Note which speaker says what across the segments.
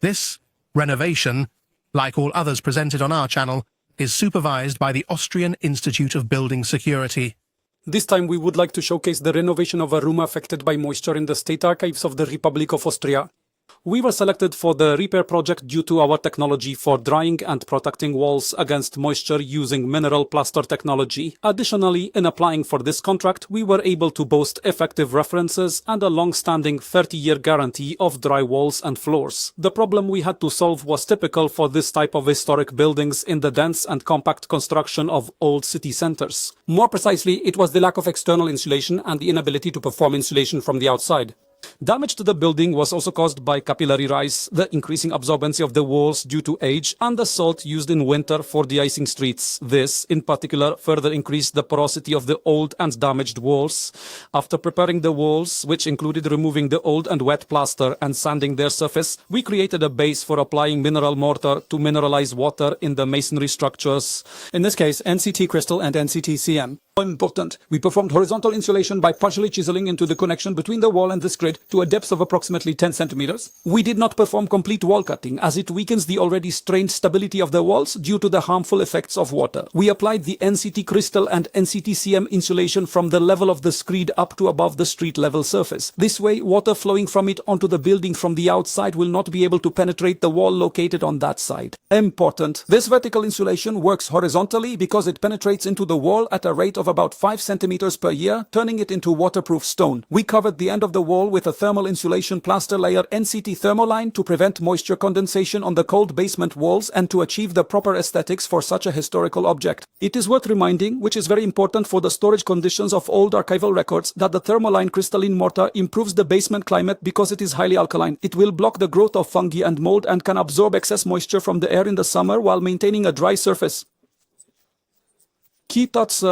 Speaker 1: This renovation, like all others presented on our channel, is supervised by the Austrian Institute of Building Security.
Speaker 2: This time we would like to showcase the renovation of a room affected by moisture in the State Archives of the Republic of Austria. We were selected for the repair project due to our technology for drying and protecting walls against moisture using mineral plaster technology. Additionally, in applying for this contract, we were able to boast effective references and a long-standing 30-year guarantee of dry walls and floors. The problem we had to solve was typical for this type of historic buildings in the dense and compact construction of old city centers. More precisely, it was the lack of external insulation and the inability to perform insulation from the outside. Damage to the building was also caused by capillary rise, the increasing absorbency of the walls due to age, and the salt used in winter for de-icing streets. This, in particular, further increased the porosity of the old and damaged walls. After preparing the walls, which included removing the old and wet plaster and sanding their surface, we created a base for applying mineral mortar to mineralize water in the masonry structures. In this case, NCT crystal and NCT CM. Important, we performed horizontal insulation by partially chiseling into the connection between the wall and this grid to a depth of approximately 10 centimeters. We did not perform complete wall cutting as it weakens the already strained stability of the walls due to the harmful effects of water. We applied the NCT crystal and NCT CM insulation from the level of the screed up to above the street level surface. This way, water flowing from it onto the building from the outside will not be able to penetrate the wall located on that side. Important, this vertical insulation works horizontally because it penetrates into the wall at a rate of about 5 centimeters per year, turning it into waterproof stone. We covered the end of the wall with a thermal insulation plaster layer NCT Thermoline to prevent moisture condensation on the cold basement walls and to achieve the proper aesthetics for such a historical object. It is worth reminding, which is very important for the storage conditions of old archival records, that the Thermoline crystalline mortar improves the basement climate because it is highly alkaline. It will block the growth of fungi and mold and can absorb excess moisture from the air in the summer while maintaining a dry surface. Key thoughts.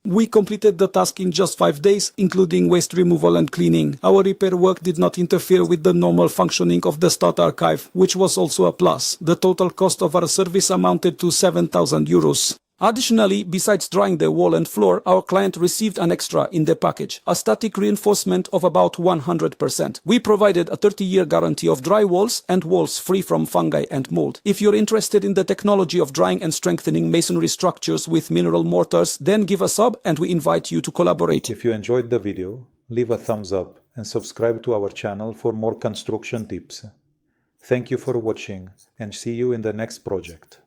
Speaker 2: We completed the task in just 5 days, including waste removal and cleaning. Our repair work did not interfere with the normal functioning of the State Archive, which was also a plus. The total cost of our service amounted to 7,000 euros. Additionally, besides drying the wall and floor, our client received an extra in the package, a static reinforcement of about 100%. We provided a 30-year guarantee of dry walls and walls free from fungi and mold. If you're interested in the technology of drying and strengthening masonry structures with mineral mortars, then give a sub and we invite you to collaborate.
Speaker 3: If you enjoyed the video, leave a thumbs up and subscribe to our channel for more construction tips. Thank you for watching and see you in the next project.